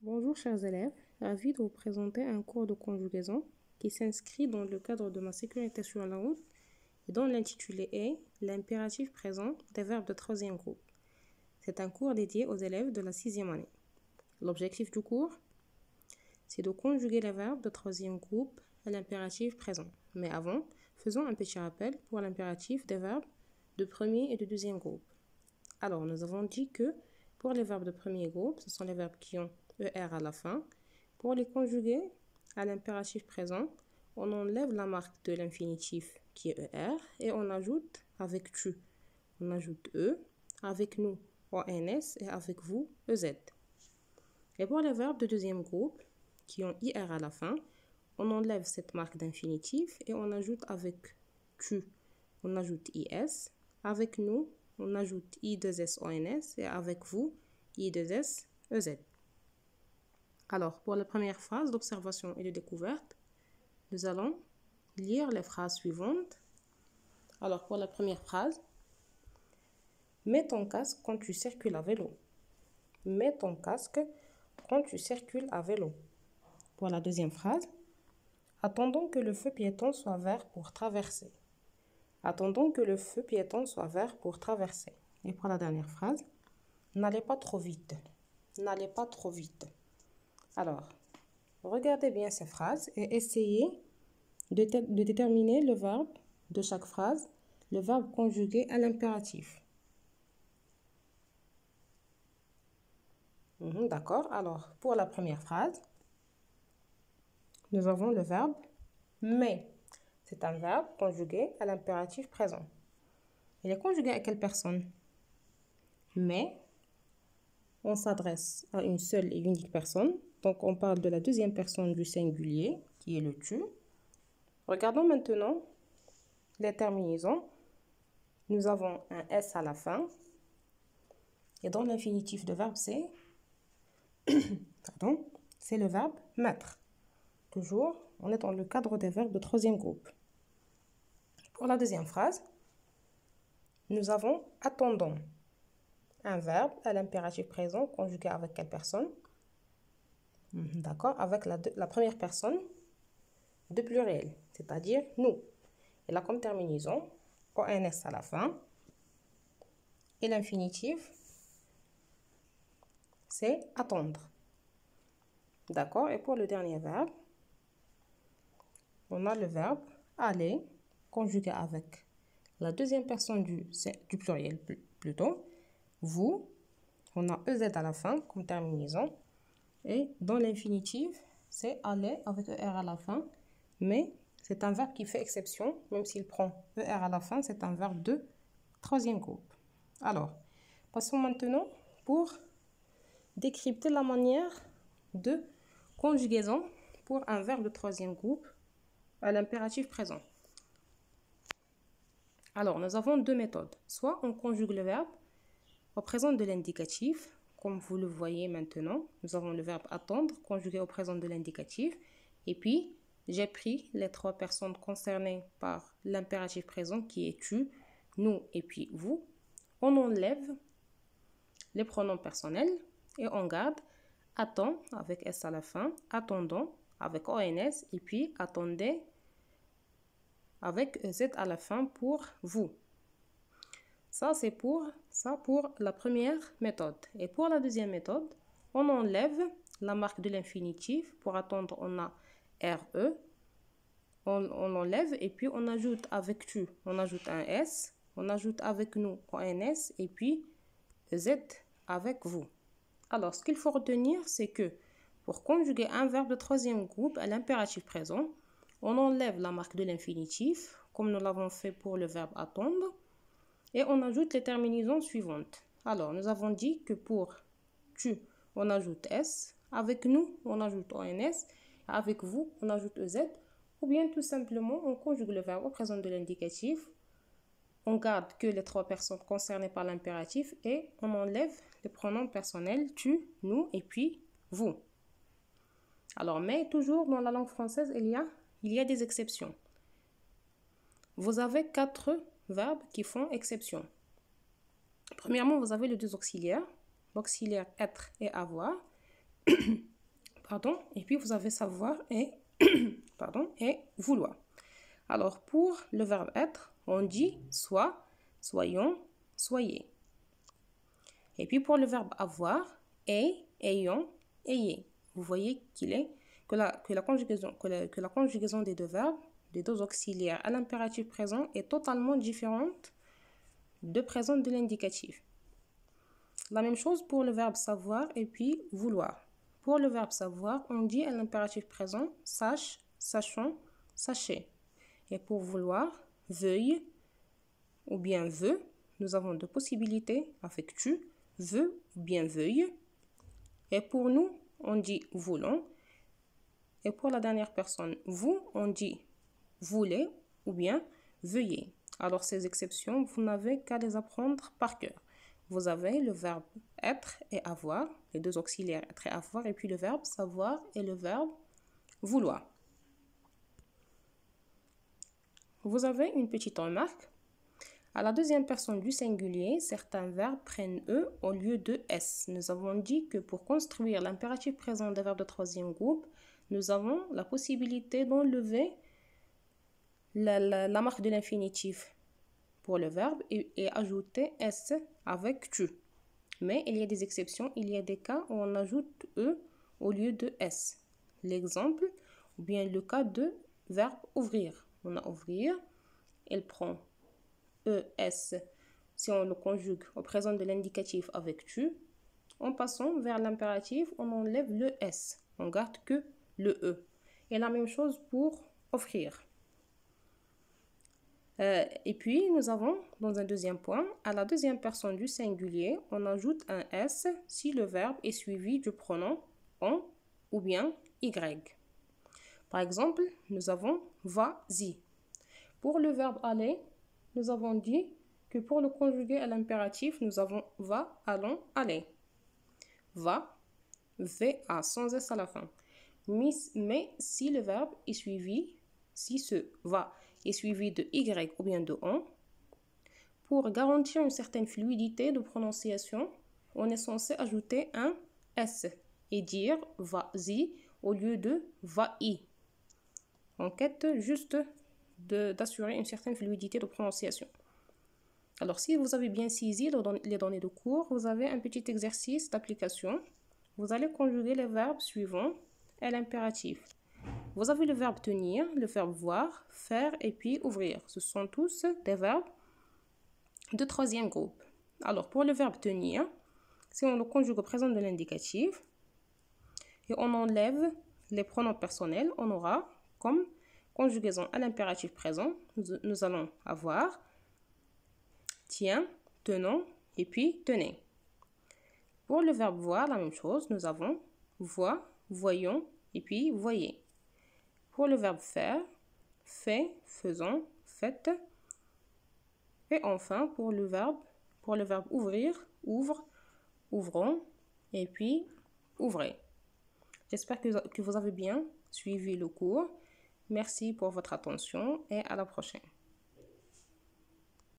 Bonjour chers élèves, ravi de vous présenter un cours de conjugaison qui s'inscrit dans le cadre de ma sécurité sur la route et dont l'intitulé est l'impératif présent des verbes de troisième groupe. C'est un cours dédié aux élèves de la 6e année. L'objectif du cours, c'est de conjuguer les verbes de troisième groupe à l'impératif présent. Mais avant, faisons un petit rappel pour l'impératif des verbes de premier et de deuxième groupe. Alors, nous avons dit que pour les verbes de premier groupe, ce sont les verbes qui ont ER à la fin. Pour les conjuguer à l'impératif présent, on enlève la marque de l'infinitif qui est ER et on ajoute avec tu. On ajoute E, avec nous ONS et avec vous EZ. Et pour les verbes de deuxième groupe qui ont IR à la fin, on enlève cette marque d'infinitif et on ajoute avec tu, on ajoute IS. Avec nous, on ajoute I2S ONS et avec vous, I2S EZ. Alors, pour la première phase d'observation et de découverte, nous allons lire les phrases suivantes. Alors, pour la première phrase, mets ton casque quand tu circules à vélo. Mets ton casque quand tu circules à vélo. Pour la deuxième phrase, attendons que le feu piéton soit vert pour traverser. Attendons que le feu piéton soit vert pour traverser. Et pour la dernière phrase, n'allez pas trop vite. N'allez pas trop vite. Alors, regardez bien ces phrases et essayez de déterminer le verbe de chaque phrase, le verbe conjugué à l'impératif. D'accord. Alors, pour la première phrase, nous avons le verbe mais. C'est un verbe conjugué à l'impératif présent. Il est conjugué à quelle personne? Mais, on s'adresse à une seule et unique personne. Donc, on parle de la deuxième personne du singulier, qui est le tu. Regardons maintenant les terminaisons. Nous avons un S à la fin. Et dans l'infinitif de verbe c'est, c'est le verbe mettre. Toujours, on est dans le cadre des verbes de troisième groupe. Pour la deuxième phrase, nous avons attendons. Un verbe à l'impératif présent conjugué avec quelle personne? D'accord, avec la première personne de pluriel, c'est-à-dire nous. Et là, comme terminaison, ONS à la fin. Et l'infinitif, c'est attendre. D'accord, et pour le dernier verbe, on a le verbe aller, conjugué avec la deuxième personne du pluriel plutôt. Vous, on a EZ à la fin comme terminaison. Et dans l'infinitif, c'est aller avec ER à la fin. Mais c'est un verbe qui fait exception, même s'il prend ER à la fin, c'est un verbe de troisième groupe. Alors, passons maintenant pour décrypter la manière de conjugaison pour un verbe de troisième groupe à l'impératif présent. Alors, nous avons deux méthodes. Soit on conjugue le verbe au présent de l'indicatif, comme vous le voyez maintenant. Nous avons le verbe attendre conjugué au présent de l'indicatif. Et puis, j'ai pris les trois personnes concernées par l'impératif présent qui est tu, nous et puis vous. On enlève les pronoms personnels et on garde attend avec S à la fin, attendons avec ONS et puis attendez avec Z à la fin pour vous. Ça, c'est pour la première méthode. Et pour la deuxième méthode, on enlève la marque de l'infinitif. Pour attendre, on a RE. On enlève et puis on ajoute avec tu, on ajoute un S. On ajoute avec nous ONS et puis Z avec vous. Alors, ce qu'il faut retenir, c'est que pour conjuguer un verbe de troisième groupe à l'impératif présent, on enlève la marque de l'infinitif, comme nous l'avons fait pour le verbe attendre, et on ajoute les terminaisons suivantes. Alors, nous avons dit que pour tu, on ajoute S, avec nous, on ajoute ONS, avec vous, on ajoute EZ, ou bien tout simplement, on conjugue le verbe au présent de l'indicatif, on garde que les trois personnes concernées par l'impératif et on enlève les pronoms personnels tu, nous et puis vous. Alors, mais toujours dans la langue française, il y a des exceptions. Vous avez 4 verbes qui font exception. Premièrement, vous avez les deux auxiliaires, l'auxiliaire être et avoir. pardon, et puis vous avez savoir et, pardon, et vouloir. Alors, pour le verbe être, on dit soit, soyons, soyez. Et puis pour le verbe avoir, est, ayons, ayez. Vous voyez que la conjugaison des deux verbes, des deux auxiliaires à l'impératif présent est totalement différente de présent de l'indicatif. La même chose pour le verbe savoir et puis vouloir. Pour le verbe savoir, on dit à l'impératif présent sache, sachons, sachez. Et pour vouloir, veuille ou bien veut, nous avons deux possibilités avec tu, veux ou bien veuille. Et pour nous, on dit voulons. Et pour la dernière personne, vous, on dit voulez ou bien veuillez. Alors ces exceptions, vous n'avez qu'à les apprendre par cœur. Vous avez le verbe être et avoir, les deux auxiliaires être et avoir, et puis le verbe savoir et le verbe vouloir. Vous avez une petite remarque. À la deuxième personne du singulier, certains verbes prennent E au lieu de S. Nous avons dit que pour construire l'impératif présent des verbes de troisième groupe, nous avons la possibilité d'enlever la marque de l'infinitif pour le verbe et ajouter S avec tu. Mais il y a des exceptions, il y a des cas où on ajoute E au lieu de S. L'exemple, ou bien le cas de verbe ouvrir. On a ouvrir, elle prend ES si on le conjugue au présent de l'indicatif avec tu. En passant vers l'impératif, on enlève le S. On garde que le E. Et la même chose pour offrir. Et puis, nous avons, dans un deuxième point, à la deuxième personne du singulier, on ajoute un S si le verbe est suivi du pronom on ou bien Y. Par exemple, nous avons vas-y. Pour le verbe aller, nous avons dit que pour le conjuguer à l'impératif, nous avons va, allons, aller. Va, va sans S à la fin. Mais si le verbe est suivi, si ce va est suivi de Y ou bien de on, pour garantir une certaine fluidité de prononciation, on est censé ajouter un S et dire vas-y au lieu de va-y. On quête juste d'assurer une certaine fluidité de prononciation. Alors, si vous avez bien saisi les données de cours, vous avez un petit exercice d'application. Vous allez conjuguer les verbes suivants à l'impératif. Vous avez le verbe tenir, le verbe voir, faire et puis ouvrir. Ce sont tous des verbes de troisième groupe. Alors, pour le verbe tenir, si on le conjugue au présent de l'indicatif et on enlève les pronoms personnels, on aura comme conjugaison à l'impératif présent, nous allons avoir tiens, tenons et puis tenez. Pour le verbe voir, la même chose, nous avons vois, voyons et puis voyez. Pour le verbe faire, fait, faisons, faites. Et enfin, pour le verbe ouvrir, ouvre, ouvrons et puis ouvrez. J'espère que vous avez bien suivi le cours. Merci pour votre attention et à la prochaine.